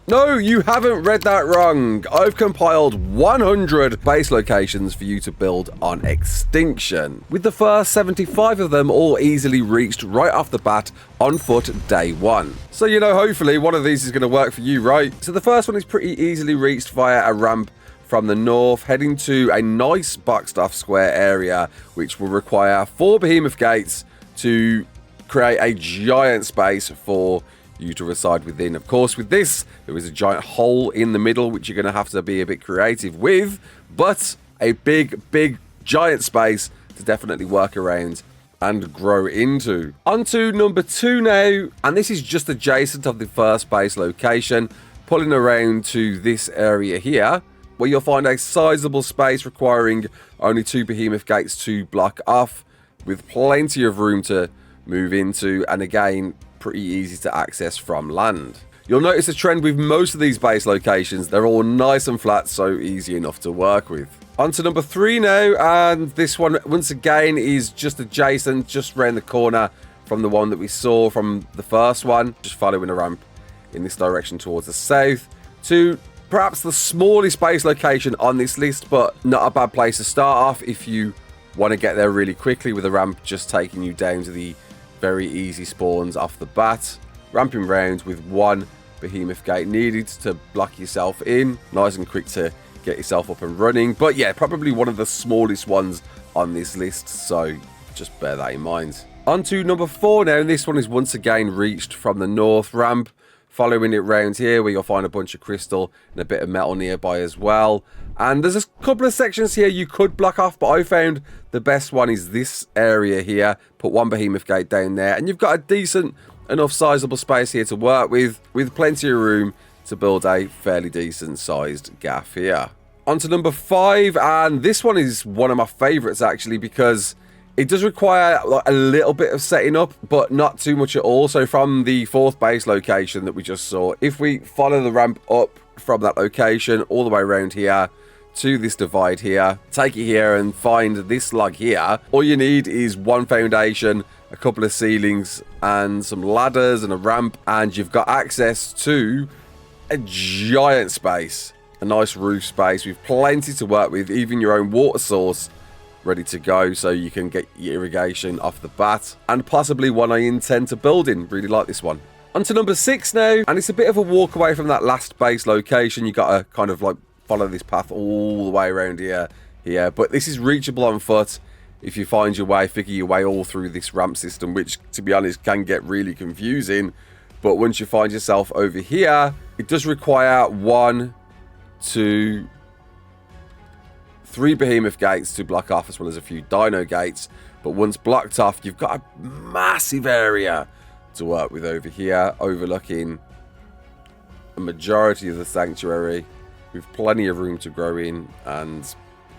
No, you haven't read that wrong. I've compiled 100 base locations for you to build on Extinction, with the first 75 of them all easily reached right off the bat on foot day one. So, you know, hopefully one of these is going to work for you, right? So the first one is pretty easily reached via a ramp from the north, heading to a nice boxed off square area, which will require 4 behemoth gates to create a giant space for you to reside within. Of course, with this, there is a giant hole in the middle, which you're going to have to be a bit creative with, but a big, giant space to definitely work around and grow into. On to number 2 now, and this is just adjacent of the first base location, pulling around to this area here, where you'll find a sizable space requiring only 2 behemoth gates to block off, with plenty of room to move into, and again, pretty easy to access from land. You'll notice a trend with most of these base locations. They're all nice and flat, so easy enough to work with. On to number 3 now, and this one, once again, is just adjacent, just around the corner from the one that we saw from the first one. Just following a ramp in this direction towards the south to perhaps the smallest base location on this list, but not a bad place to start off if you want to get there really quickly, with a ramp just taking you down to the very easy spawns off the bat, ramping round with 1 behemoth gate needed to block yourself in. Nice and quick to get yourself up and running, but yeah, probably one of the smallest ones on this list, so just bear that in mind. On to number 4 now, and this one is once again reached from the north ramp, following it round here where you'll find a bunch of crystal and a bit of metal nearby as well. And there's a couple of sections here you could block off, but I found the best one is this area here. Put 1 behemoth gate down there, and you've got a decent enough sizable space here to work with plenty of room to build a fairly decent sized gaff here. On to number 5, and this one is one of my favorites actually, because it does require a little bit of setting up, but not too much at all. So from the 4th base location that we just saw, if we follow the ramp up from that location all the way around here to this divide here, take it here and find this log here, all you need is 1 foundation, a couple of ceilings and some ladders and a ramp, and you've got access to a giant space, a nice roof space with plenty to work with, even your own water source ready to go, so you can get your irrigation off the bat, and possibly one I intend to build in. Really like this one. On to number 6 now, and it's a bit of a walk away from that last base location. You got to kind of like follow this path all the way around here, but this is reachable on foot if you find your way, figure your way all through this ramp system, which to be honest can get really confusing. But once you find yourself over here, it does require 1, 2, 3 behemoth gates to block off, as well as a few dino gates. But once blocked off, you've got a massive area to work with over here, overlooking a majority of the sanctuary, with plenty of room to grow in and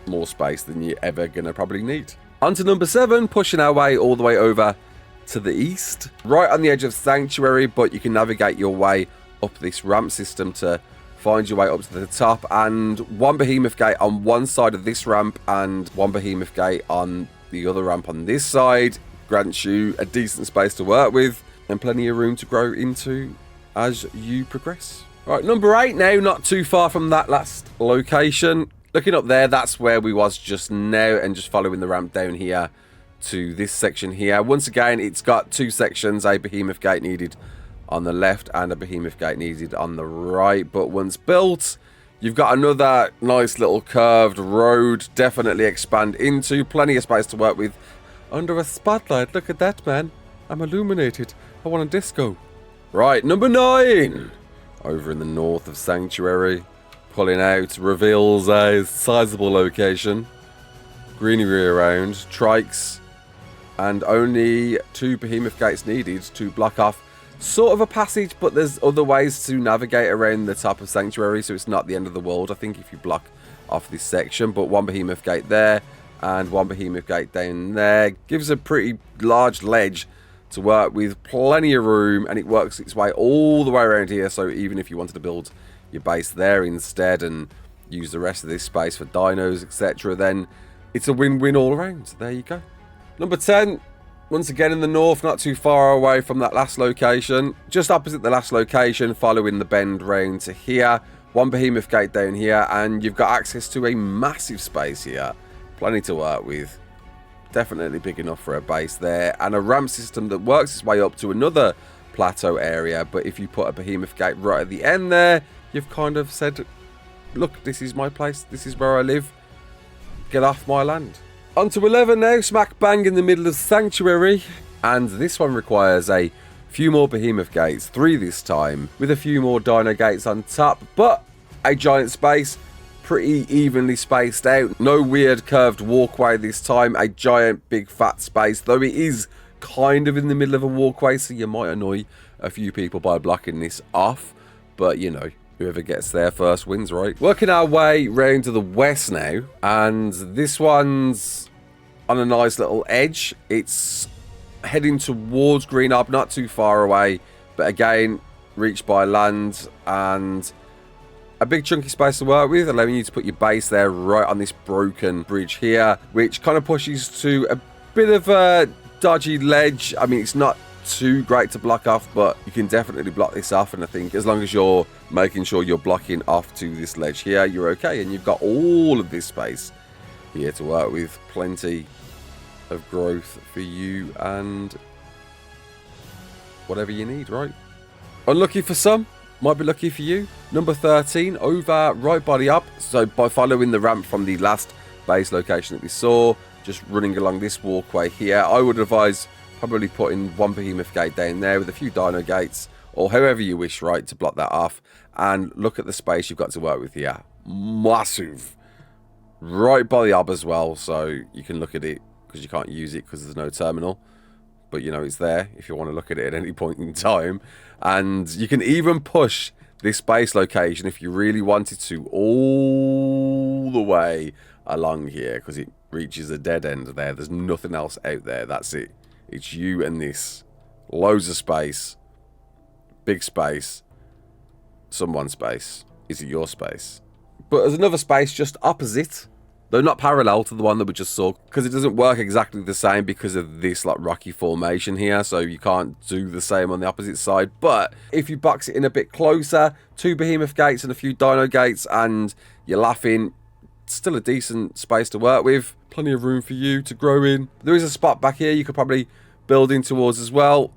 more space than you're ever gonna probably need. On to number 7, pushing our way all the way over to the east, right on the edge of sanctuary, but you can navigate your way up this ramp system to find your way up to the top, and 1 behemoth gate on one side of this ramp and 1 behemoth gate on the other ramp on this side grants you a decent space to work with and plenty of room to grow into as you progress. Right, number 8 now, not too far from that last location. Looking up there, that's where we was just now, and just following the ramp down here to this section here. Once again, it's got 2 sections, a behemoth gate needed on the left and a behemoth gate needed on the right. But once built, you've got another nice little curved road, definitely expand into, plenty of space to work with. Under a spotlight, look at that, man. I'm illuminated. I want a disco. Right, number 9. Over in the north of Sanctuary, pulling out, reveals a sizable location. Greenery around, trikes, and only 2 behemoth gates needed to block off sort of a passage, but there's other ways to navigate around the top of Sanctuary, so it's not the end of the world, I think, if you block off this section. But 1 behemoth gate there and 1 behemoth gate down there gives a pretty large ledge to work with, plenty of room, and it works its way all the way around here. So even if you wanted to build your base there instead and use the rest of this space for dinos, etc., then it's a win-win all around. There you go. Number 10, Once again in the north, not too far away from that last location. Just opposite the last location, following the bend round to here. One behemoth gate down here, and you've got access to a massive space here. Plenty to work with. Definitely big enough for a base there. And a ramp system that works its way up to another plateau area. But if you put a behemoth gate right at the end there, you've kind of said, look, this is my place. This is where I live. Get off my land. On to 11 now, smack bang in the middle of Sanctuary. And this one requires a few more behemoth gates, 3 this time, with a few more dino gates on top, but a giant space, pretty evenly spaced out. No weird curved walkway this time, a giant big fat space, though it is kind of in the middle of a walkway, so you might annoy a few people by blocking this off, but you know, whoever gets there first wins, right? Working our way round to the west now, and this one's on a nice little edge. It's heading towards Green Ob, not too far away, but again, reached by land, and a big chunky space to work with, allowing you to put your base there right on this broken bridge here, which kind of pushes to a bit of a dodgy ledge. I mean, it's not too great to block off, but you can definitely block this off, and I think as long as you're making sure you're blocking off to this ledge here, you're okay, and you've got all of this space here to work with. Plenty of growth for you and whatever you need, right? Unlucky for some, might be lucky for you. Number 13, over right by the up. So by following the ramp from the last base location that we saw, just running along this walkway here, I would advise probably putting one behemoth gate down there with a few dino gates, or however you wish, right, to block that off. And look at the space you've got to work with here. Massive. Right by the ob as well, so you can look at it, because you can't use it because there's no terminal. But you know it's there if you want to look at it at any point in time. And you can even push this base location if you really wanted to all the way along here, because it reaches a dead end there. There's nothing else out there. That's it. It's you and this. Loads of space. Big space. Someone's space. Is it your space? But there's another space just opposite, though not parallel to the one that we just saw, because it doesn't work exactly the same because of this like rocky formation here, so you can't do the same on the opposite side. But if you box it in a bit closer, 2 behemoth gates and a few dino gates, and you're laughing, still a decent space to work with. Plenty of room for you to grow in. There is a spot back here you could probably build in towards as well.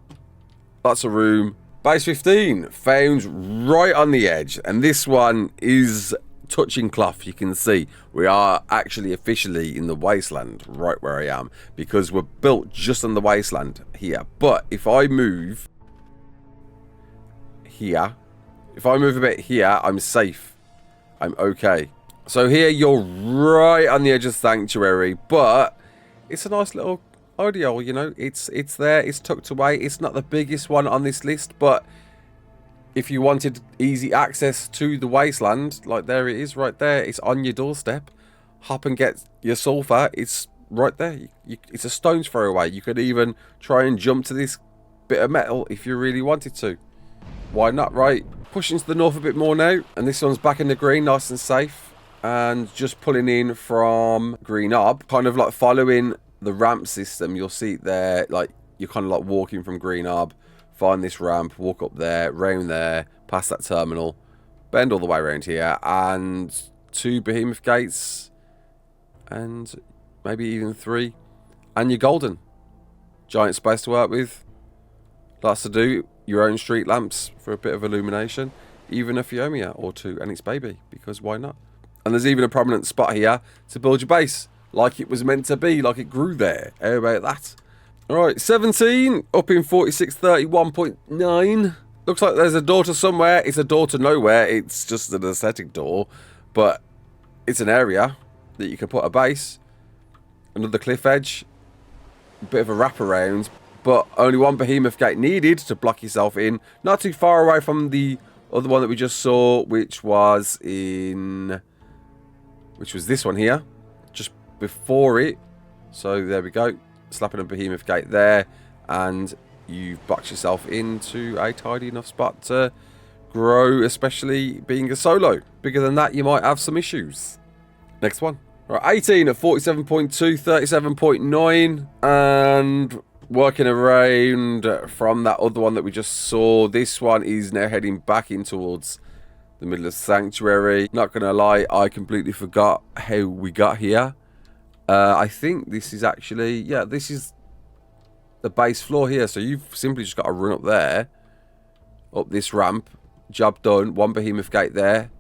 Lots of room. Base 15, found right on the edge, and this one is touching cloth. You can see we are actually officially in the Wasteland, right where I am, because we're built just on the Wasteland here. But if I move here, if I move a bit here, I'm safe. I'm okay. So here you're right on the edge of Sanctuary, but it's a nice little ideal, you know. It's there, it's tucked away. It's not the biggest one on this list, but if you wanted easy access to the Wasteland, like there it is right there, it's on your doorstep. Hop and get your sulfur, it's right there. It's a stone's throw away. You could even try and jump to this bit of metal if you really wanted to. Why not, right? Pushing to the north a bit more now, and this one's back in the green, nice and safe. And just pulling in from Green Ob, kind of like following the ramp system. You'll see it there, like you're kind of like walking from Green Ob, find this ramp, walk up there, round there, past that terminal, bend all the way around here, and 2 behemoth gates, and maybe even 3, and you're golden. Giant space to work with. Lots to do. Your own street lamps for a bit of illumination. Even a Fiomia or 2 and its baby, because why not? And there's even a prominent spot here to build your base, like it was meant to be, like it grew there. How about that? Alright, 17, up in 4631.9. Looks like there's a door to somewhere. It's a door to nowhere. It's just an aesthetic door, but it's an area that you can put a base. Another cliff edge. A bit of a wraparound, but only 1 behemoth gate needed to block yourself in. Not too far away from the other one that we just saw, which was this one here, just before it. So there we go, slapping a behemoth gate there, and you've boxed yourself into a tidy enough spot to grow, especially being a solo. Bigger than that, you might have some issues. Next one. Right, 18 at 47.2, 37.9, and Working around from that other one that we just saw. This one is now heading back in towards the middle of Sanctuary. Not gonna lie, I completely forgot how we got here. I think this is actually, yeah, this is the base floor here. So you've simply just got to run up there, up this ramp. Job done. One behemoth gate there,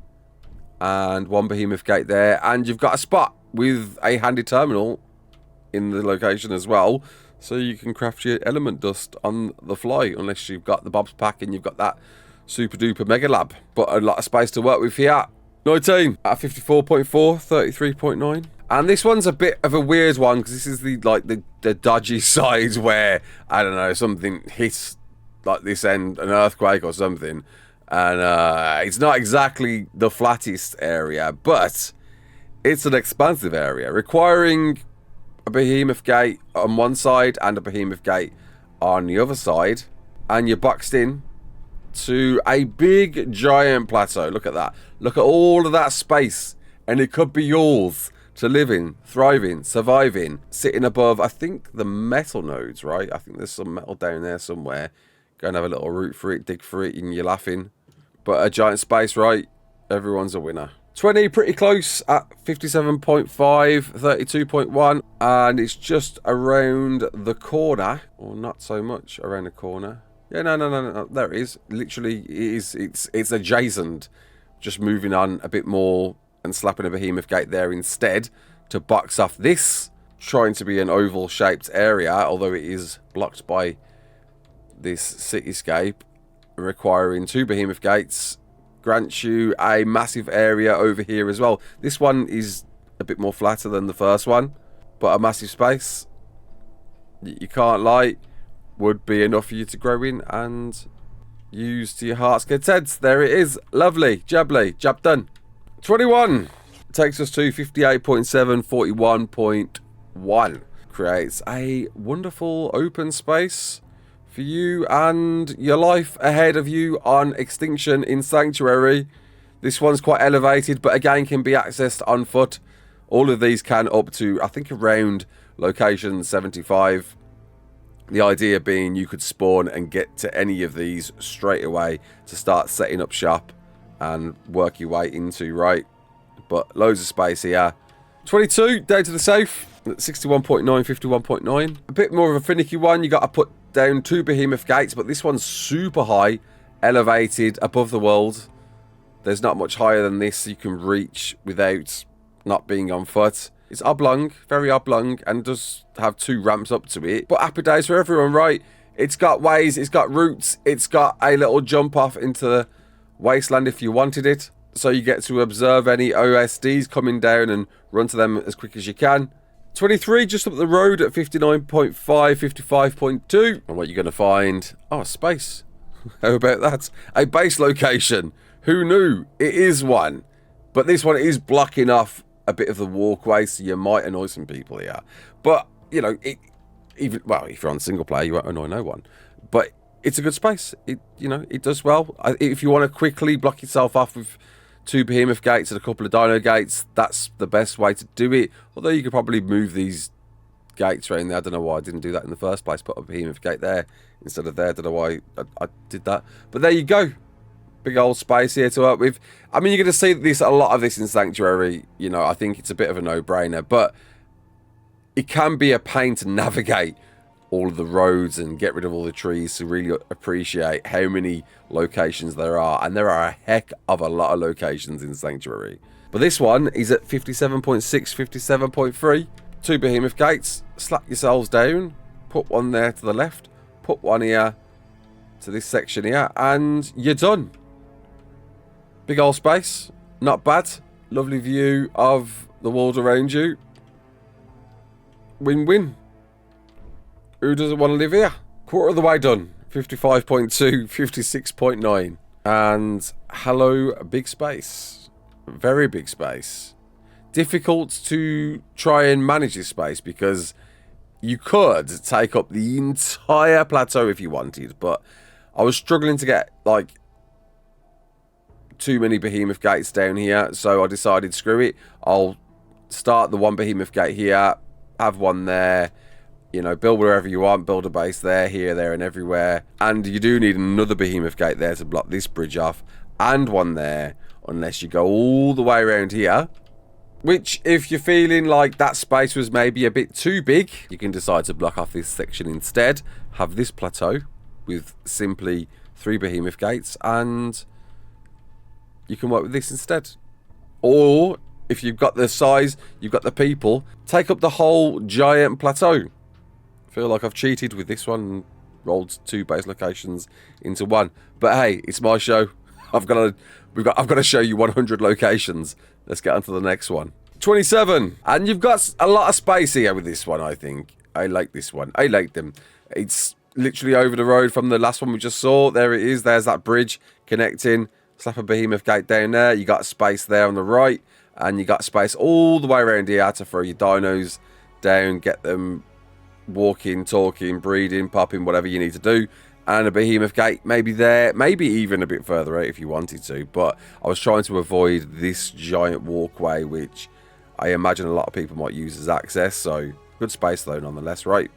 and one behemoth gate there, and you've got a spot with a handy terminal in the location as well, so you can craft your element dust on the fly, unless you've got the Bob's pack and you've got that super duper mega lab. But a lot of space to work with here. 19 at 54.4, 33.9. And this one's a bit of a weird one, because this is the dodgy side where, I don't know, something hits like this end, an earthquake or something, and it's not exactly the flattest area, but it's an expansive area, requiring a behemoth gate on one side and a behemoth gate on the other side, and you're boxed in to a big giant plateau. Look at that. Look at all of that space, and it could be yours to live in, thriving, surviving, sitting above, I think, the metal nodes, right? I think there's some metal down there somewhere. Go and have a little root for it, dig for it, and you're laughing. But a giant space, right? Everyone's a winner. 20, pretty close at 57.5, 32.1, and it's just around the corner, or not so much around the corner. Yeah, no, there it is. Literally, it's adjacent. Just moving on a bit more and slapping a behemoth gate there instead to box off this, trying to be an oval shaped area, although it is blocked by this cityscape, requiring 2 behemoth gates, grants you a massive area over here as well. This one is a bit more flatter than the first one, but a massive space, you can't lie, would be enough for you to grow in and use to your heart's content. There it is. Lovely. Jubbly. Job done. 21 takes us to 58.7, 41.1. Creates a wonderful open space for you and your life ahead of you on Extinction in Sanctuary. This one's quite elevated, but again can be accessed on foot. All of these can up to, I think, around location 75. The idea being you could spawn and get to any of these straight away to start setting up shop and work your way into, right? But loads of space here. 22 down to the south, 61.9, 51.9. A bit more of a finicky one. You got to put down 2 behemoth gates, but this one's super high, elevated above the world. There's not much higher than this you can reach without not being on foot. It's oblong, very oblong, and does have 2 ramps up to it. But happy days for everyone, right? It's got ways, it's got routes, it's got a little jump off into the Wasteland if you wanted it. So you get to observe any OSDs coming down and run to them as quick as you can. 23, just up the road at 59.5, 55.2. And what you're going to find? Oh, space. How about that? A base location. Who knew? It is one. But this one is blocking off a bit of the walkway, so you might annoy some people here. But, you know, well, if you're on single player, you won't annoy no one. But it's a good space. It does well. If you want to quickly block yourself off with 2 behemoth gates and a couple of dino gates, that's the best way to do it. Although you could probably move these gates around there. I don't know why I didn't do that in the first place. Put a behemoth gate there instead of there. I don't know why I did that. But there you go. Big old space here to work with. I mean, you're going to see a lot of this in Sanctuary. You know, I think it's a bit of a no-brainer. But it can be a pain to navigate all of the roads and get rid of all the trees to really appreciate how many locations there are. And there are a heck of a lot of locations in Sanctuary. But this one is at 57.6, 57.3. 2 behemoth gates. Slap yourselves down. Put one there to the left. Put one here to this section here. And you're done. Big old space. Not bad. Lovely view of the world around you. Win-win. Who doesn't want to live here? Quarter of the way done. 55.2, 56.9. And hello, big space. Very big space. Difficult to try and manage this space because you could take up the entire plateau if you wanted. But I was struggling to get, like, too many behemoth gates down here. So I decided, screw it. I'll start the 1 behemoth gate here. Have one there. You know, build wherever you want, build a base there, here, there, and everywhere. And you do need another behemoth gate there to block this bridge off, and one there, unless you go all the way around here. Which, if you're feeling like that space was maybe a bit too big, you can decide to block off this section instead. Have this plateau with simply 3 behemoth gates, and you can work with this instead. Or, if you've got the size, you've got the people, take up the whole giant plateau. Feel like I've cheated with this one and rolled 2 base locations into 1. But hey, it's my show. I've got to show you 100 locations. Let's get on to the next one. 27. And you've got a lot of space here with this one, I think. I like this one. I like them. It's literally over the road from the last one we just saw. There it is. There's that bridge connecting. Slap a behemoth gate down there. You got space there on the right. And you got space all the way around here to throw your dinos down. Get them walking, talking, breeding, popping, whatever you need to do. And a behemoth gate maybe there, maybe even a bit further out if you wanted to. But I was trying to avoid this giant walkway, which I imagine a lot of people might use as access. So good space though, nonetheless, right?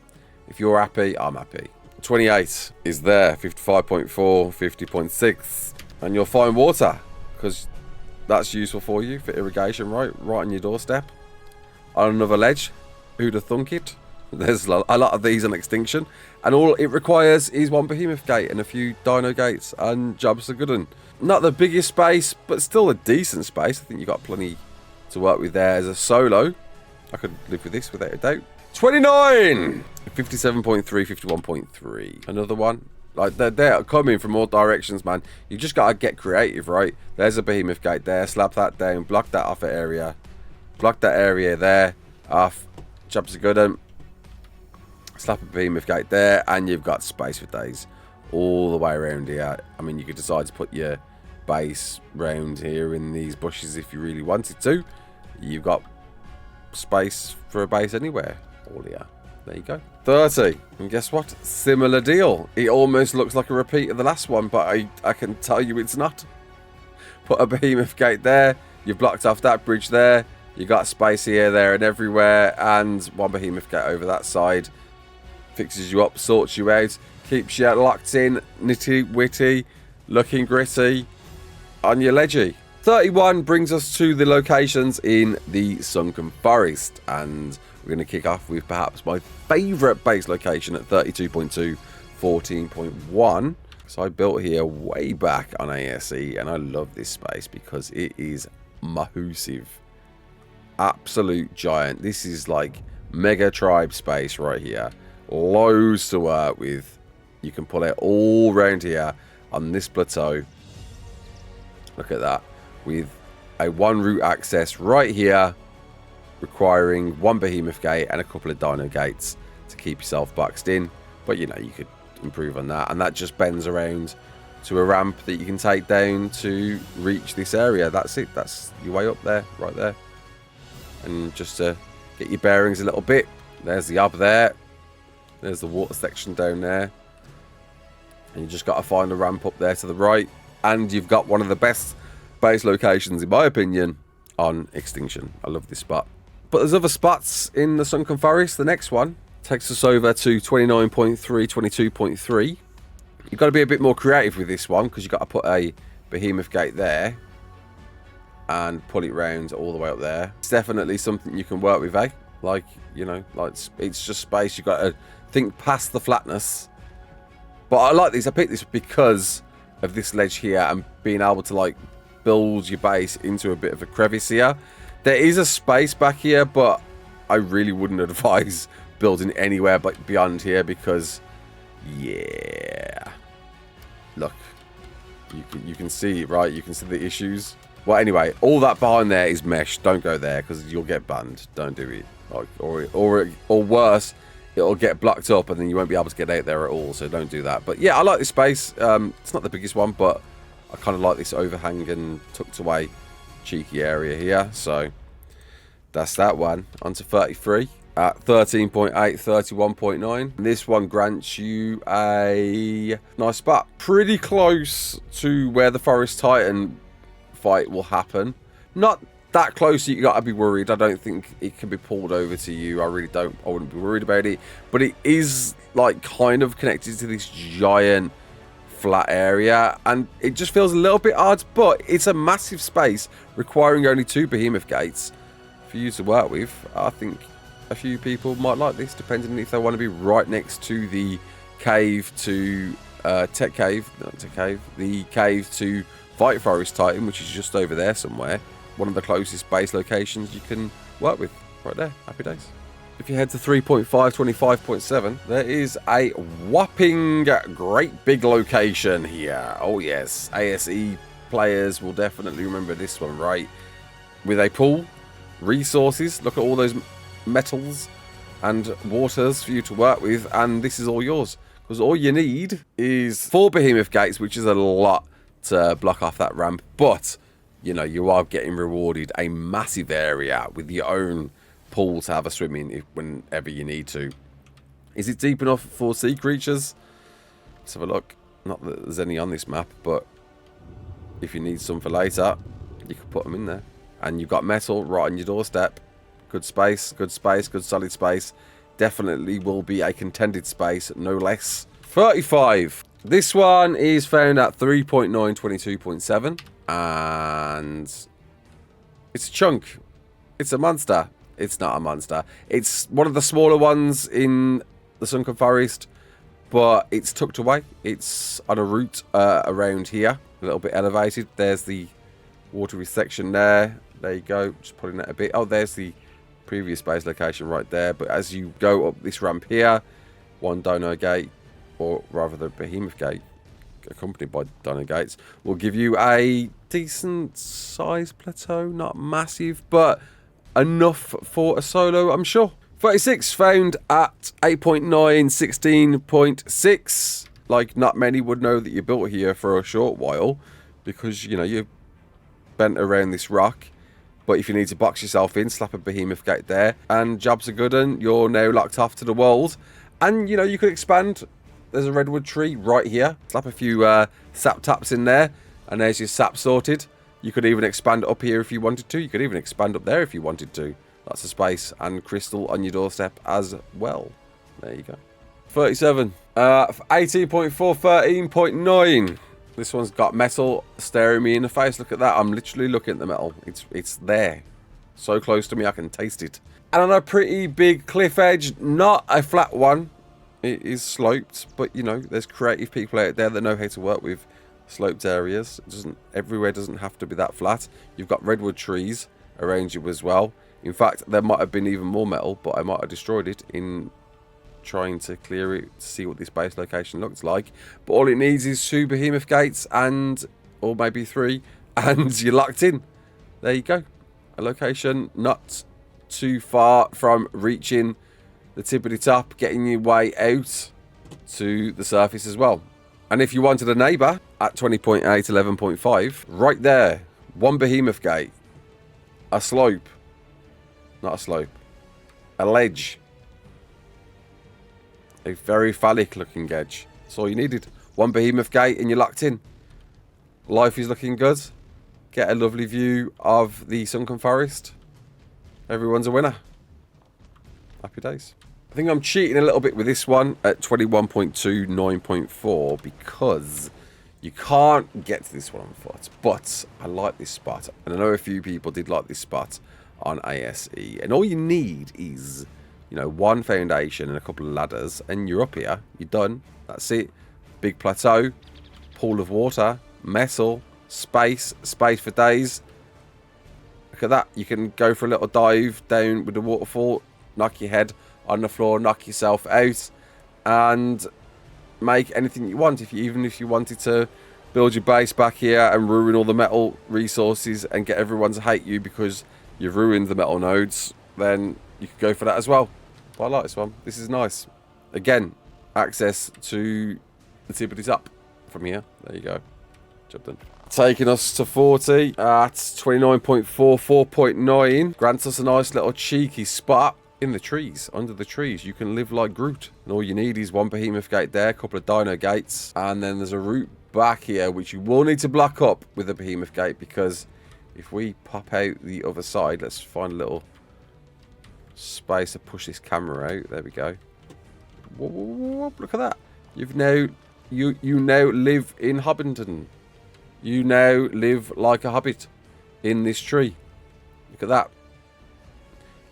If you're happy, I'm happy. 28 is there, 55.4, 50.6. And you'll find water, because that's useful for you for irrigation, right? Right on your doorstep. On another ledge. Who'd have thunk it? There's a lot of these on Extinction, and all it requires is 1 behemoth gate and a few dino gates, and jobs are good. And not the biggest space, but still a decent space. I think you got plenty to work with there as a solo. I could live with this without a doubt. 29, 57.3, 51.3. Another one. Like they're coming from all directions, man. You just gotta get creative, right? There's a behemoth gate there. Slap that down. Block that off area. Block that area there off. Jobs are good. Slap a behemoth gate there, and you've got space for days all the way around here. I mean, you could decide to put your base round here in these bushes if you really wanted to. You've got space for a base anywhere. All here. There you go. 30. And guess what? Similar deal. It almost looks like a repeat of the last one, but I can tell you it's not. Put a behemoth gate there. You've blocked off that bridge there. You got space here, there, and everywhere, and 1 behemoth gate over that side. Fixes you up, sorts you out, keeps you locked in, nitty-witty, looking gritty, on your ledgy. 31 brings us to the locations in the Sunken Forest, and we're going to kick off with perhaps my favourite base location at 32.2, 14.1. So I built here way back on ASE, and I love this space because it is massive. Absolute giant. This is like mega tribe space right here. Loads to work with. You can pull it all around here on this plateau. Look at that. With a 1 route access right here, requiring 1 behemoth gate and a couple of dino gates to keep yourself boxed in. But you know, you could improve on that, and that just bends around to a ramp that you can take down to reach this area. That's it. That's your way up there, right there. And just to get your bearings a little bit, there's the hub there. There's the water section down there. And you just got to find a ramp up there to the right. And you've got one of the best base locations, in my opinion, on Extinction. I love this spot. But there's other spots in the Sunken Forest. The next one takes us over to 29.3, 22.3. You've got to be a bit more creative with this one, because you've got to put a behemoth gate there and pull it round all the way up there. It's definitely something you can work with, eh? Like, you know, like it's just space. You've got to think past the flatness. But I like this. I picked this because of this ledge here and being able to like build your base into a bit of a crevice here. There is a space back here, but I really wouldn't advise building anywhere but beyond here, because yeah, look, you can see it, right? You can see the issues. Well, anyway, all that behind there is mesh. Don't go there, because you'll get banned. Don't do it. Like, or worse, it'll get blocked up and then you won't be able to get out there at all. So don't do that. But yeah, I like this space. It's not the biggest one, but I kind of like this overhang and tucked away cheeky area here. So that's that one. On to 33 at 13.8, 31.9. This one grants you a nice spot. Pretty close to where the Forest Titan fight will happen. Not that close, you got to be worried. I don't think it can be pulled over to you. I really don't. I wouldn't be worried about it. But it is like kind of connected to this giant flat area, and it just feels a little bit odd. But it's a massive space requiring only 2 behemoth gates for you to work with. I think a few people might like this, depending if they want to be right next to the cave to the cave to Fight Forest Titan, which is just over there somewhere. One of the closest base locations you can work with, right there. Happy days. If you head to 3.525.7, there is a whopping great big location here. Oh yes, ASE players will definitely remember this one, right? With a pool, resources, look at all those metals and waters for you to work with, and this is all yours. Because all you need is 4 behemoth gates, which is a lot to block off that ramp, but you know, you are getting rewarded a massive area with your own pool to have a swim in whenever you need to. Is it deep enough for sea creatures? Let's have a look. Not that there's any on this map, but if you need some for later, you can put them in there. And you've got metal right on your doorstep. Good space, good solid space. Definitely will be a contended space, no less. 35. This one is found at 3.922.7, and it's a chunk. It's a monster. It's not a monster. It's one of the smaller ones in the Sunken Forest, but it's tucked away. It's on a route around here, a little bit elevated. There's the watery section there. There you go. Just pulling that a bit. Oh, there's the previous base location right there. But as you go up this ramp here, one dino gate, or rather the behemoth gate, accompanied by dino gates, will give you a decent sized plateau. Not massive, but enough for a solo, I'm sure. 36, found at 8.916.6. Like, not many would know that you built here for a short while, because, you know, you've bent around this rock. But if you need to box yourself in, slap a behemoth gate there, and jobs are good, and you're now locked off to the world. And, you know, you could expand. There's a redwood tree right here. Slap a few sap taps in there, and there's your sap sorted. You could even expand up here if you wanted to. You could even expand up there if you wanted to. Lots of space and crystal on your doorstep as well. There you go. 37. 18.413.9. This one's got metal staring me in the face. Look at that. I'm literally looking at the metal. It's there. So close to me I can taste it. And on a pretty big cliff edge. Not a flat one. It is sloped. But, you know, there's creative people out there that know how to work with sloped areas. Everywhere doesn't have to be that flat. You've got redwood trees around you as well. In fact, there might have been even more metal, but I might have destroyed it in trying to clear it to see what this base location looks like. But all it needs is 2 behemoth gates, and or maybe 3, and you're locked in. There you go. A location not too far from reaching the tippity top, getting your way out to the surface as well. And if you wanted a neighbour at 20.8, 11.5, right there, 1 behemoth gate, a slope, not a slope, a ledge, a very phallic looking edge. That's all you needed. 1 behemoth gate and you're locked in. Life is looking good. Get a lovely view of the Sunken Forest. Everyone's a winner. Happy days. I think I'm cheating a little bit with this one at 21.29.4 because you can't get to this one on foot. But I like this spot. And I know a few people did like this spot on ASE. And all you need is, you know, 1 foundation and a couple of ladders. And you're up here. You're done. That's it. Big plateau. Pool of water. Metal. Space for days. Look at that. You can go for a little dive down with the waterfall. Knock your head on the floor, knock yourself out, and make anything you want. Even if you wanted to build your base back here and ruin all the metal resources and get everyone to hate you because you've ruined the metal nodes, then you could go for that as well. But I like this one. This is nice. Again, access to the tippity top from here. There you go. Job done. Taking us to 40 at 29.44.9. Grants us a nice little cheeky spot in the trees, under the trees. You can live like Groot, and all you need is 1 behemoth gate there, a couple of dino gates, and then there's a route back here which you will need to block up with a behemoth gate because if we pop out the other side, let's find a little space to push this camera out. There we go. Whoa, whoa, whoa, whoa, look at that. You've now you now live in Hobbiton. You now live like a hobbit in this tree. Look at that.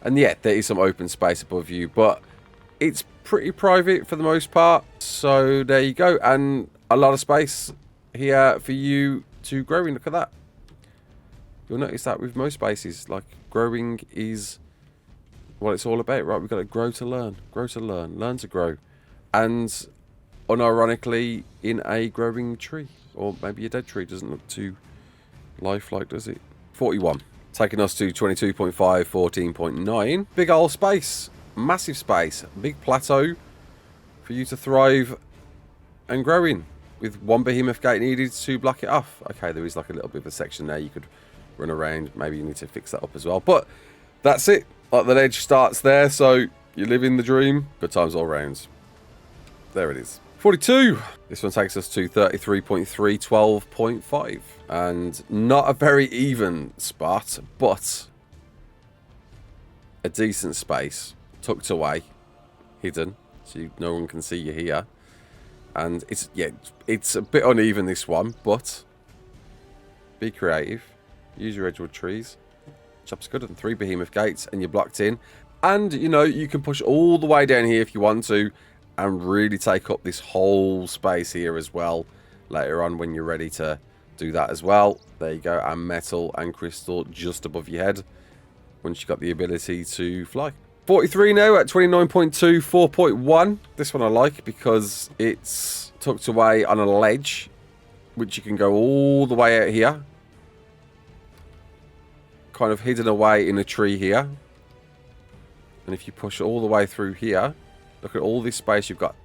And yeah, there is some open space above you, but it's pretty private for the most part. So there you go, and a lot of space here for you to grow in. Look at that. You'll notice that with most spaces, like growing is what it's all about, right? We've got to grow to learn, learn to grow. And unironically, in a growing tree, or maybe a dead tree, doesn't look too lifelike, does it? 41. Taking us to 22.5, 14.9. Big old space. Massive space. Big plateau for you to thrive and grow in. With one behemoth gate needed to block it off. Okay, there is like a little bit of a section there you could run around. Maybe you need to fix that up as well. But that's it. Like the ledge starts there, so you live in the dream. Good times all rounds. There it is. 42. This one takes us to 33.3, 12.5. And not a very even spot, but a decent space. Tucked away. Hidden. So no one can see you here. And it's, yeah, it's a bit uneven, this one, but be creative. Use your Edgewood trees. Chop's good. And 3 behemoth gates, and you're blocked in. And, you know, you can push all the way down here if you want to, and really take up this whole space here as well later on when you're ready to do that as well. There you go. And metal and crystal just above your head once you've got the ability to fly. 43 now at 29.2, 4.1. This one I like because it's tucked away on a ledge, which you can go all the way out here. Kind of hidden away in a tree here. And if you push all the way through here, look at all this space you've got.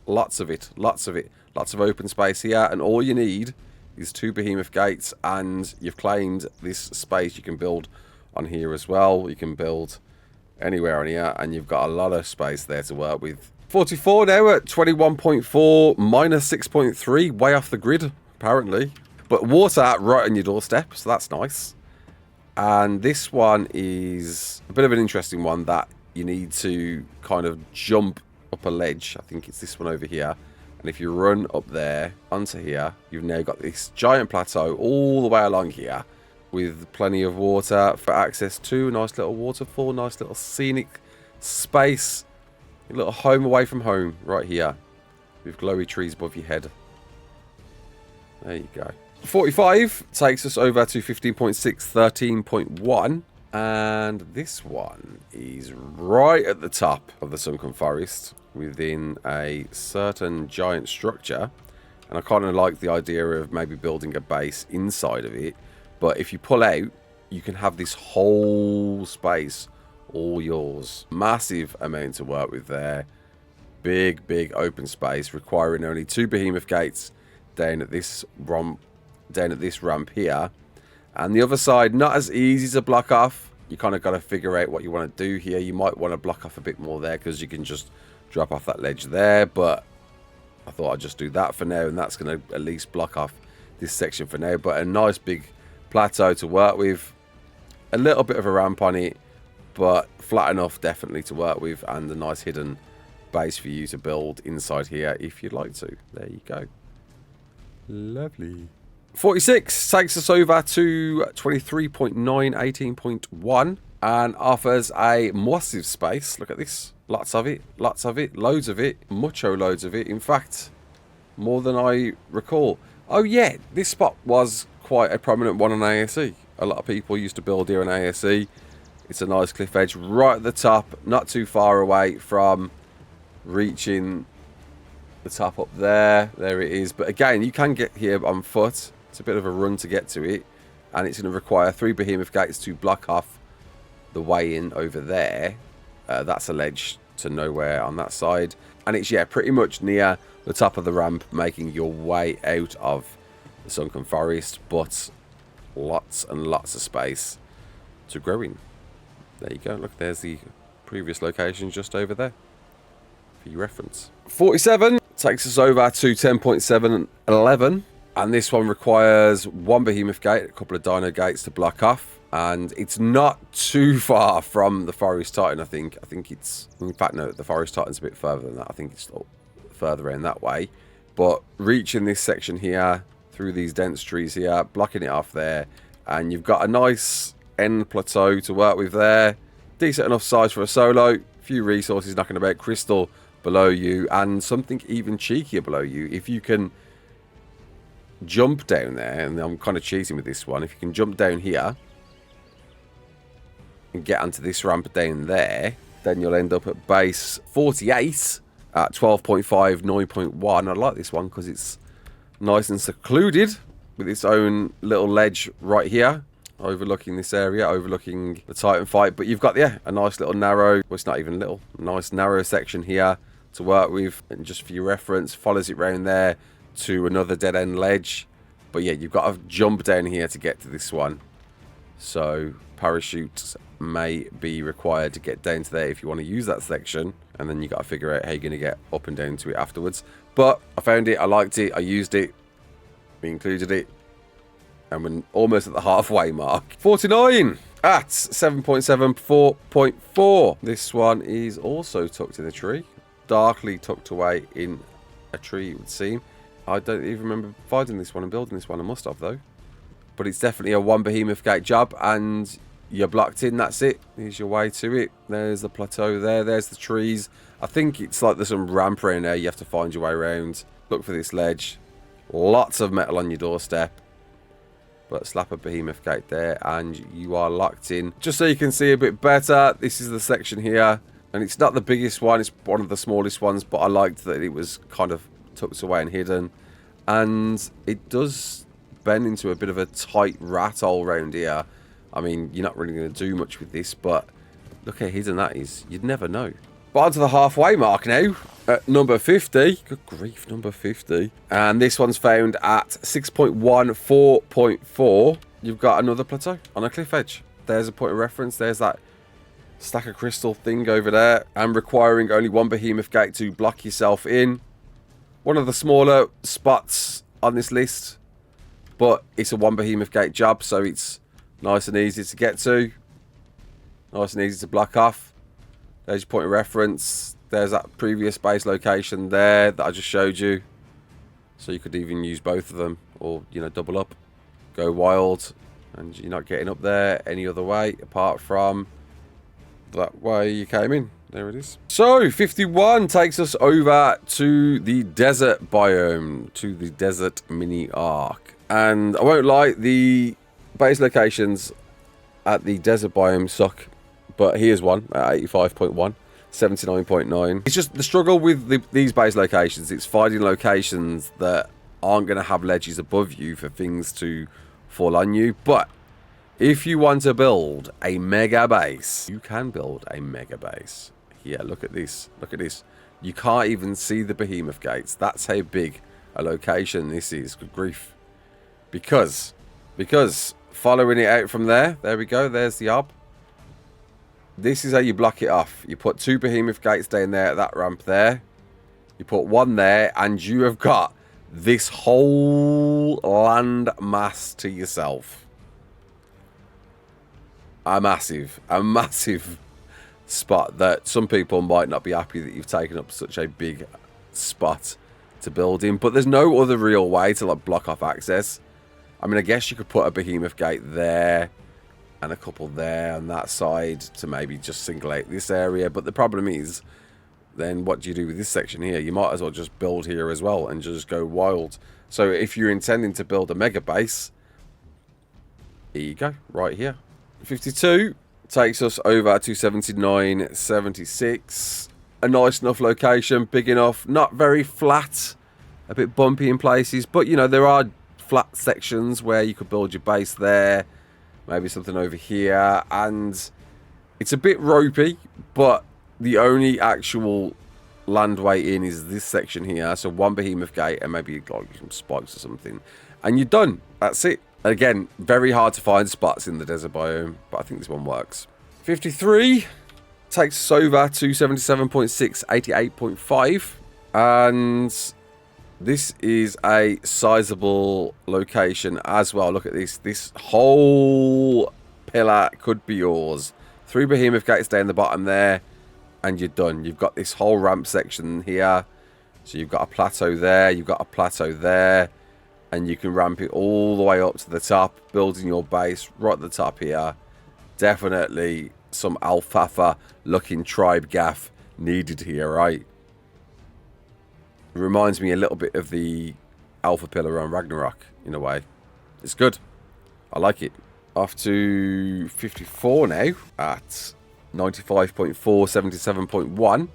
Lots of it, lots of it. Lots of open space here, and all you need is 2 behemoth gates, and you've claimed this space. You can build on here as well. You can build anywhere on here, and you've got a lot of space there to work with. 44 now at 21.4, minus 6.3, way off the grid, apparently. But water right on your doorstep, so that's nice. And this one is a bit of an interesting one that you need to kind of jump up a ledge. I think it's this one over here. And if you run up there onto here, you've now got this giant plateau all the way along here with plenty of water for access to. A nice little waterfall, nice little scenic space. A little home away from home right here with glowy trees above your head. There you go. 45 takes us over to 15.6, 13.1. And this one is right at the top of the Sunken Forest within a certain giant structure. And I kind of like the idea of maybe building a base inside of it. But if you pull out, you can have this whole space all yours. Massive amount to work with there. Big, big open space requiring only 2 behemoth gates down at this ramp here. And the other side, not as easy to block off. You kind of got to figure out what you want to do here. You might want to block off a bit more there because you can just drop off that ledge there. But I thought I'd just do that for now, and that's going to at least block off this section for now. But a nice big plateau to work with. A little bit of a ramp on it, but flat enough definitely to work with, and a nice hidden base for you to build inside here if you'd like to. There you go. Lovely. 46 takes us over to 23.9, 18.1, and offers a massive space. Look at this. Lots of it, lots of it, loads of it, mucho loads of it. In fact, more than I recall. Oh yeah, this spot was quite a prominent one on ASE. A lot of people used to build here on ASE. It's a nice cliff edge right at the top, not too far away from reaching the top up there. There it is. But again, you can get here on foot. It's a bit of a run to get to it, and it's going to require 3 behemoth gates to block off the way in over there. That's a ledge to nowhere on that side, and it's, yeah, pretty much near the top of the ramp, making your way out of the Sunken Forest, but lots and lots of space to grow in. There you go. Look, there's the previous location just over there for your reference. 47 takes us over to 10.7, 11. And this one requires one behemoth gate, a couple of dino gates to block off. And it's not too far from the Forest Titan, I think. I think it's... In fact, no, the Forest Titan's a bit further than that. I think it's further in that way. But reaching this section here, through these dense trees here, blocking it off there. And you've got a nice end plateau to work with there. Decent enough size for a solo. Few resources knocking about. Crystal below you. And something even cheekier below you. If you can jump down there, and I'm kind of cheating with this one. If you can jump down here and get onto this ramp down there, then you'll end up at base 48 at 12.5, 9.1. I like this one because it's nice and secluded with its own little ledge right here, overlooking this area, overlooking the Titan fight. But you've got, yeah, a nice little narrow, well, it's not even little, nice narrow section here to work with. And just for your reference, follows it round there to another dead end ledge. But yeah, you've got to jump down here to get to this one. So parachutes may be required to get down to there if you want to use that section, and then you got to figure out how you're going to get up and down to it afterwards. But I found it, I liked it, I used it, we included it, and we're almost at the halfway mark. 49 at 7.74.4. This one is also tucked in a tree, darkly tucked away in a tree, it would seem. I don't even remember finding this one and building this one. I must have, though. But it's definitely a one behemoth gate job, and you're blocked in. That's it. Here's your way to it. There's the plateau there. There's the trees. I think it's like there's some ramp around there. You have to find your way around. Look for this ledge. Lots of metal on your doorstep. But slap a behemoth gate there, and you are locked in. Just so you can see a bit better, this is the section here. And it's not the biggest one. It's one of the smallest ones. But I liked that it was kind of tucked away and hidden. And it does bend into a bit of a tight rat hole around here. I mean, you're not really going to do much with this, but look how hidden that is. You'd never know. But on to the halfway mark now, at number 50. Good grief, number 50. And this one's found at 6.14.4. You've got another plateau on a cliff edge. There's a point of reference. There's that stack of crystal thing over there. And requiring only one behemoth gate to block yourself in. One of the smaller spots on this list. But it's a one behemoth gate job, so it's nice and easy to get to. Nice and easy to block off. There's your point of reference. There's that previous base location there that I just showed you. So you could even use both of them, or, you know, double up. Go wild. And you're not getting up there any other way apart from that way you came in. There it is. So 51 takes us over to the desert biome, to the desert mini ark. And I won't lie, the base locations at the desert biome suck. But here's one at 85.1, 79.9. It's just the struggle with these base locations. It's finding locations that aren't going to have ledges above you for things to fall on you. But if you want to build a mega base, you can build a mega base. Here, look at this. Look at this. You can't even see the behemoth gates. That's how big a location this is. Good grief. Because following it out from there we go. There's the hub. This is how you block it off. You put two behemoth gates down there at that ramp there. You put one there, and you have got this whole land mass to yourself. A massive spot that some people might not be happy that you've taken up such a big spot to build in. But there's no other real way to like block off access. I mean, I guess you could put a behemoth gate there and a couple there on that side to maybe just single out this area. But the problem is, then what do you do with this section here? You might as well just build here as well and just go wild. So if you're intending to build a mega base, here you go, right here. 52 takes us over to 79.76. A nice enough location, big enough, not very flat, a bit bumpy in places, but you know, there are flat sections where you could build your base there, maybe something over here, and it's a bit ropey, but the only actual landway in is this section here. So one behemoth gate and maybe like some spikes or something, and you're done. That's it. Again, very hard to find spots in the desert biome, but I think this one works. 53 takes us over to 77.6, 88.5, and This is a sizable location as well. Look at this. This whole pillar could be yours. 3 behemoth gates down the bottom there, and you're done. You've got this whole ramp section here. So you've got a plateau there, you've got a plateau there, and you can ramp it all the way up to the top, building your base right at the top here. Definitely some alfalfa looking tribe gaff needed here, right? It reminds me a little bit of the alpha pillar on Raasclark in a way. It's good. I like it. Off to 54 now at 95.4, 77.1.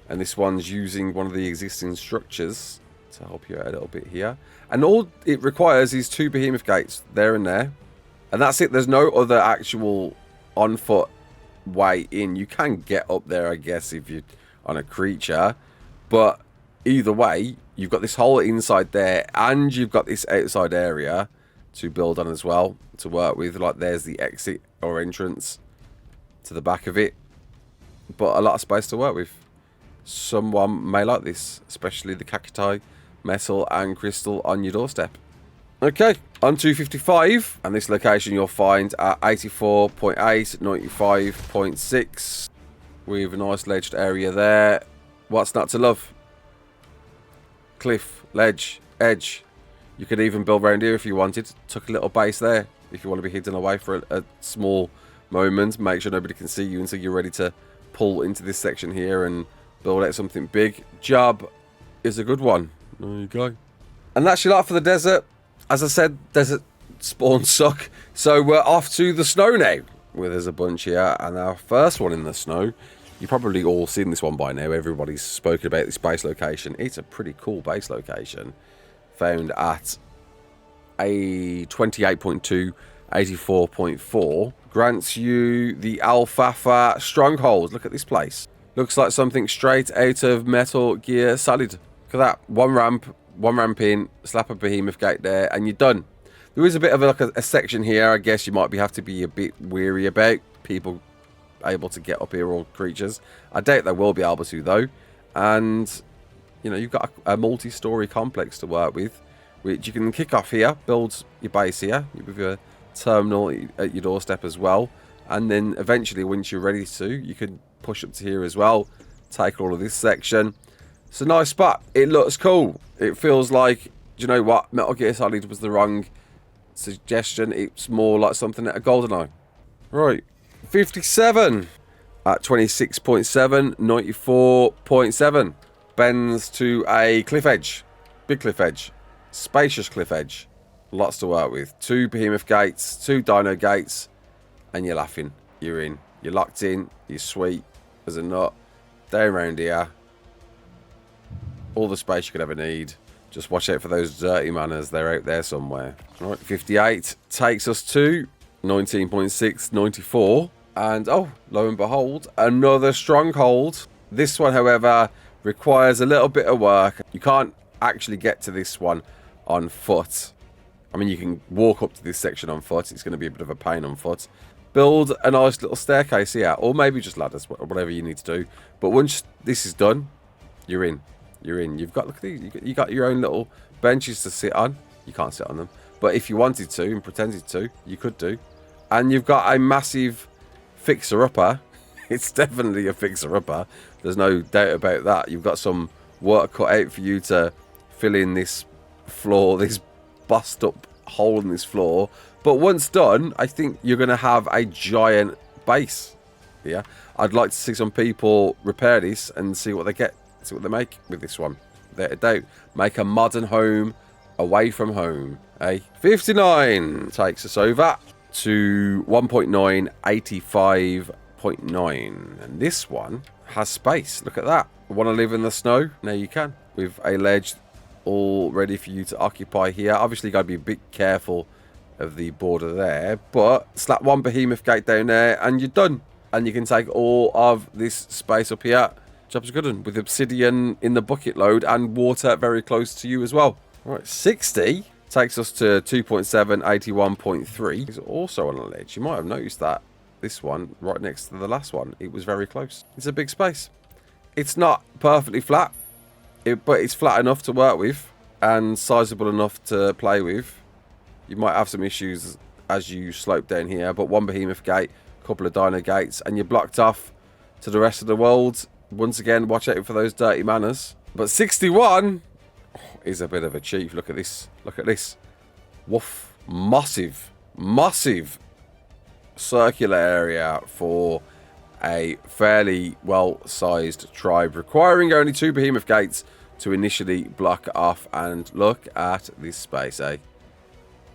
And this one's using one of the existing structures to help you out a little bit here. And all it requires is 2 behemoth gates there and there. And that's it. There's no other actual on foot way in. You can get up there, I guess, if you're on a creature. But either way, you've got this whole inside there and you've got this outside area to build on as well, to work with. Like there's the exit or entrance to the back of it. But a lot of space to work with. Someone may like this, especially the cacti, metal and crystal on your doorstep. Okay, on 255, and this location you'll find at 84.8, 95.6, with a nice ledged area there. What's not to love? Cliff, ledge, edge. You could even build around here if you wanted. Tuck a little base there if you want to be hidden away for a small moment. Make sure nobody can see you until you're ready to pull into this section here and build out something big. Job is a good one. There you go. And that's your lot for the desert. As I said, desert spawns suck. So we're off to the snow now, where there's a bunch here. And our first one in the snow, you've probably all seen this one by now. Everybody's spoken about this base location. It's a pretty cool base location. Found at a 28.2, 84.4. Grants you the alfalfa stronghold. Look at this place. Looks like something straight out of Metal Gear Solid. Look at that. One ramp in, slap a behemoth gate there, and you're done. There is a bit of a section here, I guess you might have to be a bit weary about. People able to get up here, or creatures. I doubt they will be able to, though. And, you know, you've got a multi-story complex to work with, which you can kick off here, build your base here, with your terminal at your doorstep as well. And then eventually, once you're ready to, you can push up to here as well, take all of this section. It's a nice spot. It looks cool. It feels like, do you know what, Metal Gear Solid was the wrong suggestion. It's more like something at a GoldenEye. Right, 57 at 26.7, 94.7. Bends to a cliff edge, big cliff edge, spacious cliff edge. Lots to work with. 2 behemoth gates, 2 dino gates, and you're laughing. You're in. You're locked in. You're sweet as a nut. Down around here. All the space you could ever need. Just watch out for those dirty manners. They're out there somewhere. Right, 58 takes us to 19.6, 94. And, oh, lo and behold, another stronghold. This one, however, requires a little bit of work. You can't actually get to this one on foot. I mean, you can walk up to this section on foot. It's going to be a bit of a pain on foot. Build a nice little staircase here, or maybe just ladders, whatever you need to do. But once this is done, you're in. You're in. You've got, look at these. You got your own little benches to sit on. You can't sit on them, but if you wanted to and pretended to, you could do. And you've got a massive fixer-upper. It's definitely a fixer-upper. There's no doubt about that. You've got some work cut out for you to fill in this floor, this bust-up hole in this floor. But once done, I think you're going to have a giant base. Yeah, I'd like to see some people repair this and see what they get, see what they make with this one. Without a doubt, make a modern home away from home. 59 takes us over to 1.9, 85.9, and this one has space. Look at that. Want to live in the snow? Now you can, with a ledge all ready for you to occupy here. Obviously, you got to be a bit careful of the border there, but slap 1 behemoth gate down there and you're done. And you can take all of this space up here. Job's good one, with obsidian in the bucket load and water very close to you as well. All right, 60 takes us to 2.7, 81.3. It's also on a ledge. You might have noticed that this one right next to the last one, it was very close. It's a big space. It's not perfectly flat. but it's flat enough to work with and sizable enough to play with. You might have some issues as you slope down here, but one behemoth gate, a couple of dino gates, and you're blocked off to the rest of the world. Once again, watch out for those dirty manners. But 61 is a bit of a cheat. Look at this. Look at this. Woof. Massive, massive circular area for a fairly well-sized tribe, requiring only 2 behemoth gates to initially block off. And look at this space, eh?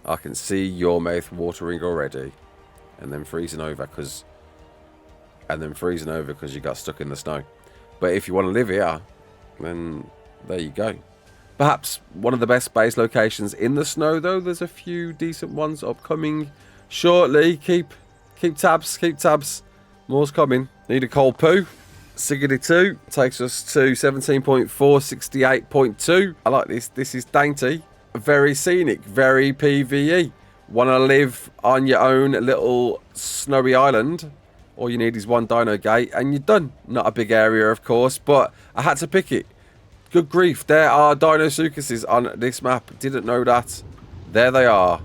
I can see your mouth watering already, and then freezing over because you got stuck in the snow. But if you want to live here, then there you go. Perhaps one of the best base locations in the snow, though. There's a few decent ones upcoming shortly. Keep tabs. Keep tabs. More's coming. Need a cold poo. Siggity 2 takes us to 17.468.2. I like this. This is dainty. Very scenic. Very PvE. Want to live on your own little snowy island? All you need is 1 dino gate and you're done. Not a big area, of course, but I had to pick it. Good grief. There are Dinosuchuses on this map. Didn't know that. There they are.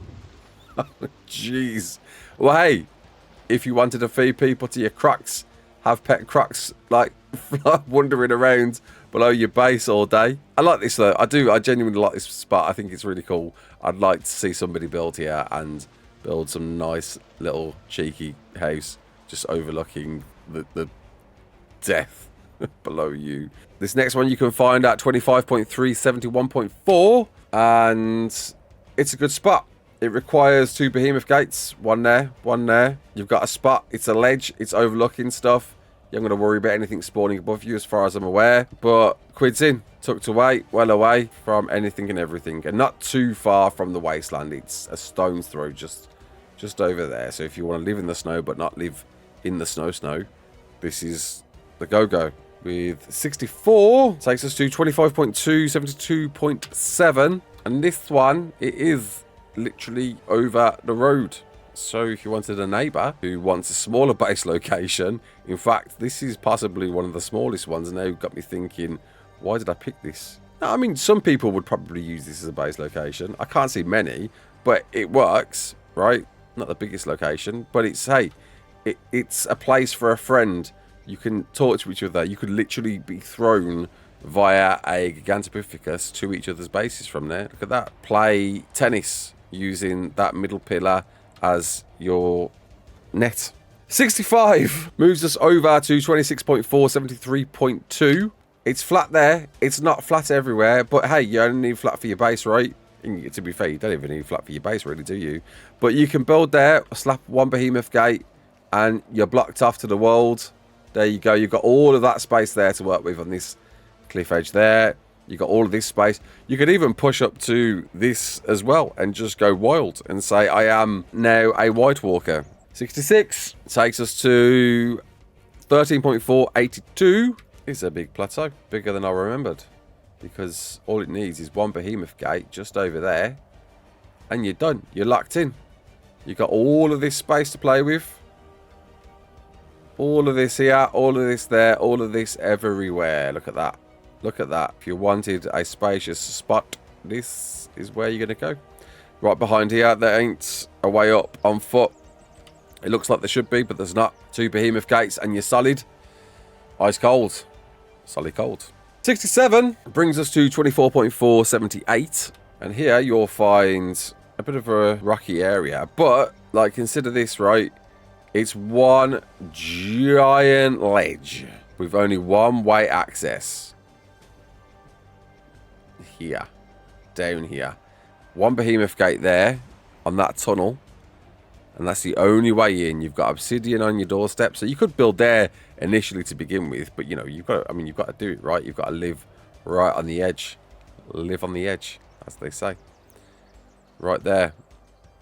Jeez. Well, hey, if you wanted to feed people to your crocs, have pet crocs like wandering around below your base all day. I like this though. I do. I genuinely like this spot. I think it's really cool. I'd like to see somebody build here and build some nice little cheeky house just overlooking the death below you. This next one you can find at 25.371.4, and it's a good spot. It requires 2 behemoth gates, 1 there, 1 there. You've got a spot. It's a ledge. It's overlooking stuff. You haven't got to worry about anything spawning above you as far as I'm aware. But quids in, tucked away, well away from anything and everything. And not too far from the wasteland. It's a stone's throw just over there. So if you want to live in the snow but not live in the snow, this is the go-go. With 64, takes us to 25.272.7. And this one, it is literally over the road. So if you wanted a neighbor who wants a smaller base location, in fact, this is possibly one of the smallest ones. And now got me thinking, why did I pick this? Now, I mean, some people would probably use this as a base location. I can't see many, but it works, right? Not the biggest location, but it's, hey, it's a place for a friend. You can talk to each other. You could literally be thrown via a Gigantopithecus to each other's bases from there. Look at that. Play tennis using that middle pillar as your net. 65 moves us over to 26.473.2. It's flat there. It's not flat everywhere, but hey, you only need flat for your base, right? And to be fair, you don't even need flat for your base, really, do you? But you can build there, slap 1 behemoth gate, and you're blocked off to the world. There you go. You've got all of that space there to work with on this cliff edge there. You've got all of this space. You could even push up to this as well and just go wild and say, I am now a White Walker. 66 takes us to 13.482. It's a big plateau. Bigger than I remembered. Because all it needs is 1 behemoth gate just over there. And you're done. You're locked in. You've got all of this space to play with. All of this here, all of this there, all of this everywhere. Look at that. Look at that. If you wanted a spacious spot, this is where you're going to go. Right behind here, there ain't a way up on foot. It looks like there should be, but there's not. 2 behemoth gates and you're solid. Ice cold. Solid cold. 67 brings us to 24.478. And here you'll find a bit of a rocky area. But, like, consider this, right? It's one giant ledge with only one way access. Here. Down here. 1 behemoth gate there on that tunnel. And that's the only way in. You've got obsidian on your doorstep. So you could build there initially to begin with. But, you know, you've got to do it, right? You've got to live right on the edge. Live on the edge, as they say. Right there.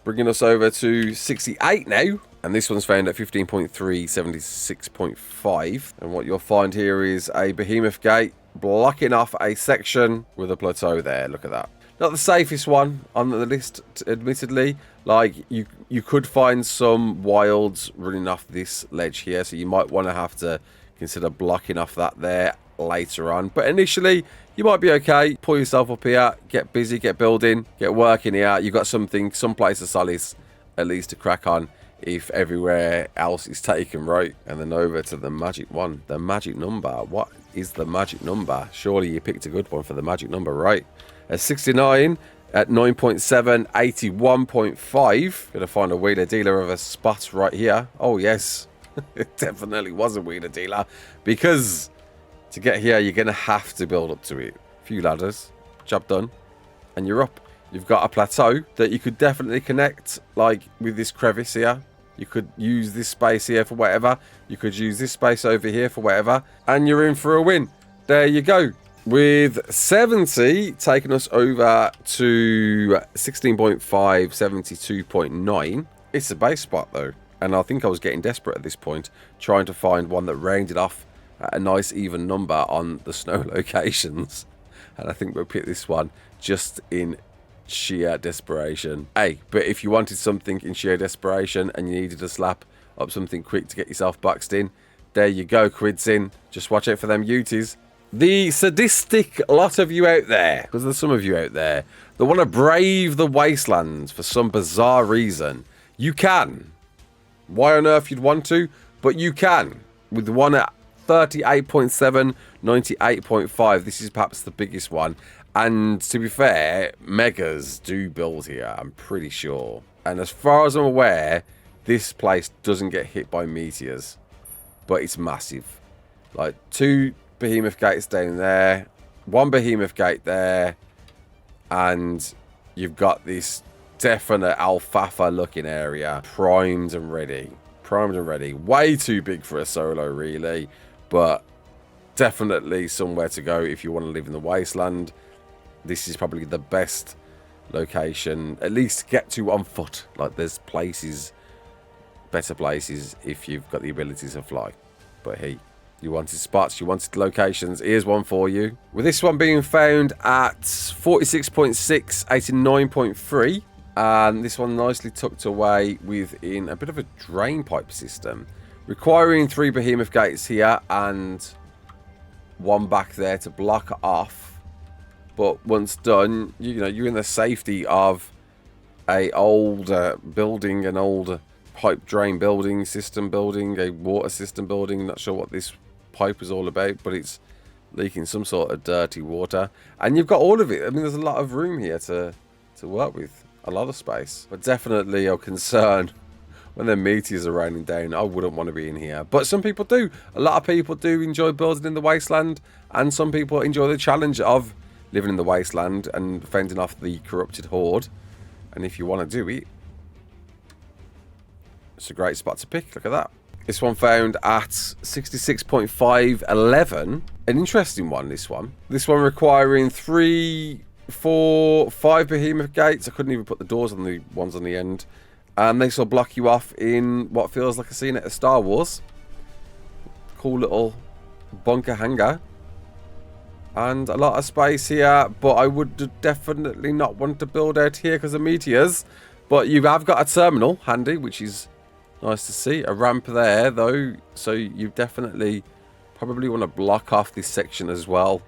Bringing us over to 68 now. And this one's found at 15.376.5. And what you'll find here is a behemoth gate blocking off a section with a plateau there. Look at that. Not the safest one on the list, admittedly. Like, you could find some wilds running off this ledge here. So you might want to have to consider blocking off that there. later on. But initially, you might be okay. Pull yourself up here, get busy, get building, get working here. You've got something, some place of solace at least to crack on if everywhere else is taken, right? And then over to the magic one, the magic number. What is the magic number? Surely you picked a good one for the magic number, right? At 69, at 9.7, 81.5. Gonna find a wheeler dealer of a spot right here. Oh yes, it definitely was a wheeler dealer, because to get here you're gonna have to build up to it. A few ladders, job done, and you're up. You've got a plateau that you could definitely connect, like with this crevice here. You could use this space here for whatever. You could use this space over here for whatever, and you're in for a win. There you go. With 70 taking us over to 16.5, 72.9. It's a base spot though, and I think I was getting desperate at this point, trying to find one that rounded off at a nice even number on the snow locations. And I think we'll pick this one just in sheer desperation. Hey, but if you wanted something in sheer desperation and you needed to slap up something quick to get yourself boxed in, there you go, quids in. Just watch out for them Uties. The sadistic lot of you out there, because there's some of you out there that want to brave the wasteland for some bizarre reason. You can. Why on earth you'd want to? But you can. With one at 38.7, 98.5. This is perhaps the biggest one. And to be fair, megas do build here, I'm pretty sure. And as far as I'm aware, this place doesn't get hit by meteors. But it's massive. Like 2 behemoth gates down there, 1 behemoth gate there, and you've got this definite alfalfa looking area, primed and ready. Primed and ready. Way too big for a solo, really, but definitely somewhere to go if you want to live in the wasteland. This is probably the best location, at least to get to on foot. Like, there's places, better places if you've got the ability to fly. But hey, you wanted spots, you wanted locations, here's one for you. With this one being found at 46.6, 89.3. And this one nicely tucked away within a bit of a drain pipe system. Requiring 3 behemoth gates here and 1 back there to block it off. But once done, you know, you're in the safety of a old building, an old pipe drain building, system building, a water system building. Not sure what this pipe is all about, but it's leaking some sort of dirty water. And you've got all of it. I mean, there's a lot of room here to work with. A lot of space. But definitely a concern when the meteors are raining down. I wouldn't want to be in here. But some people do. A lot of people do enjoy building in the wasteland. And some people enjoy the challenge of living in the wasteland and fending off the corrupted horde. And if you want to do it, it's a great spot to pick. Look at that. This one found at 66.511. An interesting one, this one. This one requiring 3, 4, 5 behemoth gates. I couldn't even put the doors on the ones on the end. And they sort of block you off in what feels like a scene at a Star Wars. Cool little bunker hangar. And a lot of space here. But I would definitely not want to build out here because of meteors. But you have got a terminal handy, which is nice to see. A ramp there, though. So you definitely probably want to block off this section as well.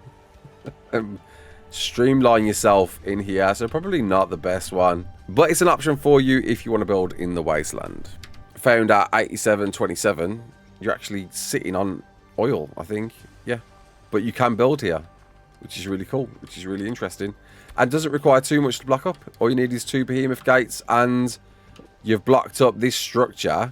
Streamline yourself in here. So probably not the best one. But it's an option for you if you want to build in the wasteland. Found at 87.27. You're actually sitting on oil, I think. Yeah. But you can build here, which is really cool, which is really interesting. And doesn't require too much to block up. All you need is 2 behemoth gates and you've blocked up this structure,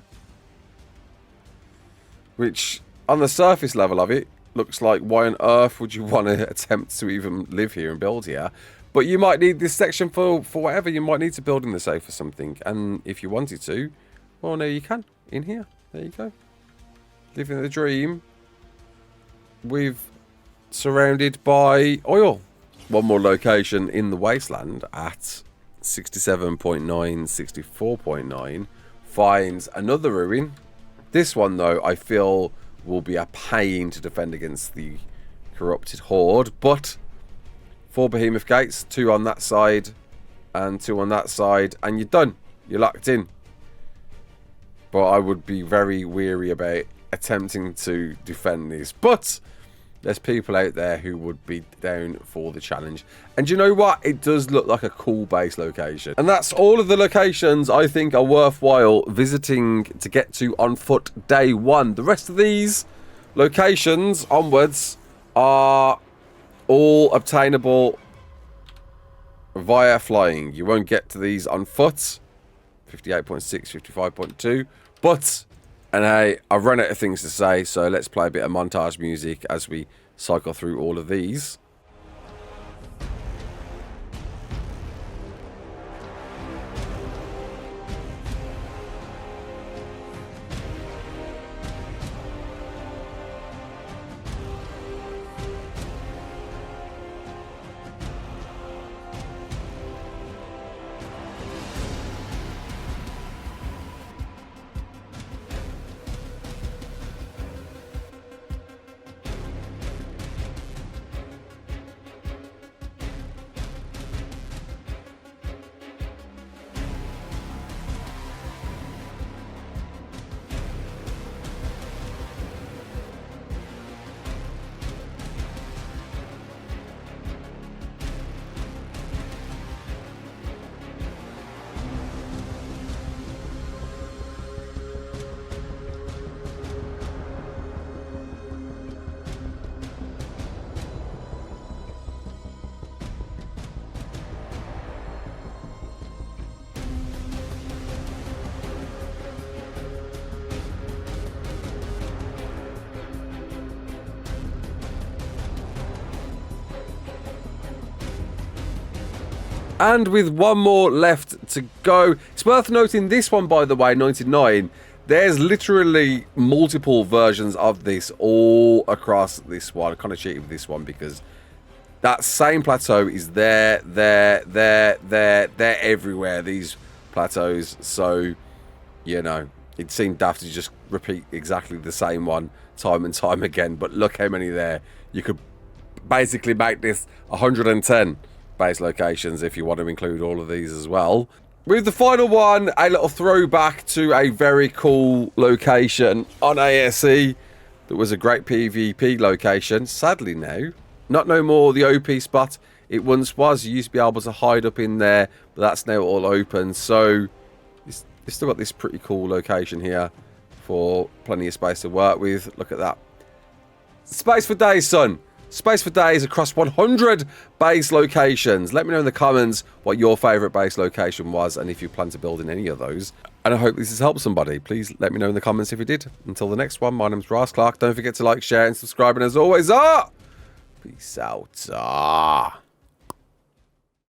which on the surface level of it looks like, why on earth would you want to attempt to even live here and build here? But you might need this section for whatever. You might need to build in the safe for something. And if you wanted to, well, no, you can. In here. There you go. Living the dream surrounded by oil. One more location in the wasteland at 67.9, 64.9 finds another ruin. This one, though, I feel will be a pain to defend against the corrupted horde, but 4 behemoth gates, 2 on that side and 2 on that side, and you're done. You're locked in. But I would be very weary about attempting to defend this. But There's people out there who would be down for the challenge. And you know what? It does look like a cool base location. And that's all of the locations I think are worthwhile visiting to get to on foot day one. The rest of these locations onwards are all obtainable via flying. You won't get to these on foot. 58.6, 55.2. But... and hey, I've run out of things to say, so let's play a bit of montage music as we cycle through all of these. And with one more left to go, it's worth noting this one, by the way, 99. There's literally multiple versions of this all across this one. I kind of cheated with this one because that same plateau is there, everywhere, these plateaus. So, you know, it seemed daft to just repeat exactly the same one time and time again. But look how many there. You could basically make this 110 base locations if you want to include all of these as well. With the final one, a little throwback to a very cool location on ASE that was a great PvP location. Sadly now, not no more the OP spot it once was. You used to be able to hide up in there, but that's now all open. So it's still got this pretty cool location here for plenty of space to work with. Look at that. Space for days, son. Space for days across 100 base locations. Let me know in the comments what your favourite base location was and if you plan to build in any of those. And I hope this has helped somebody. Please let me know in the comments if you did. Until the next one, my name's Raasclark. Don't forget to like, share and subscribe. And as always, peace out.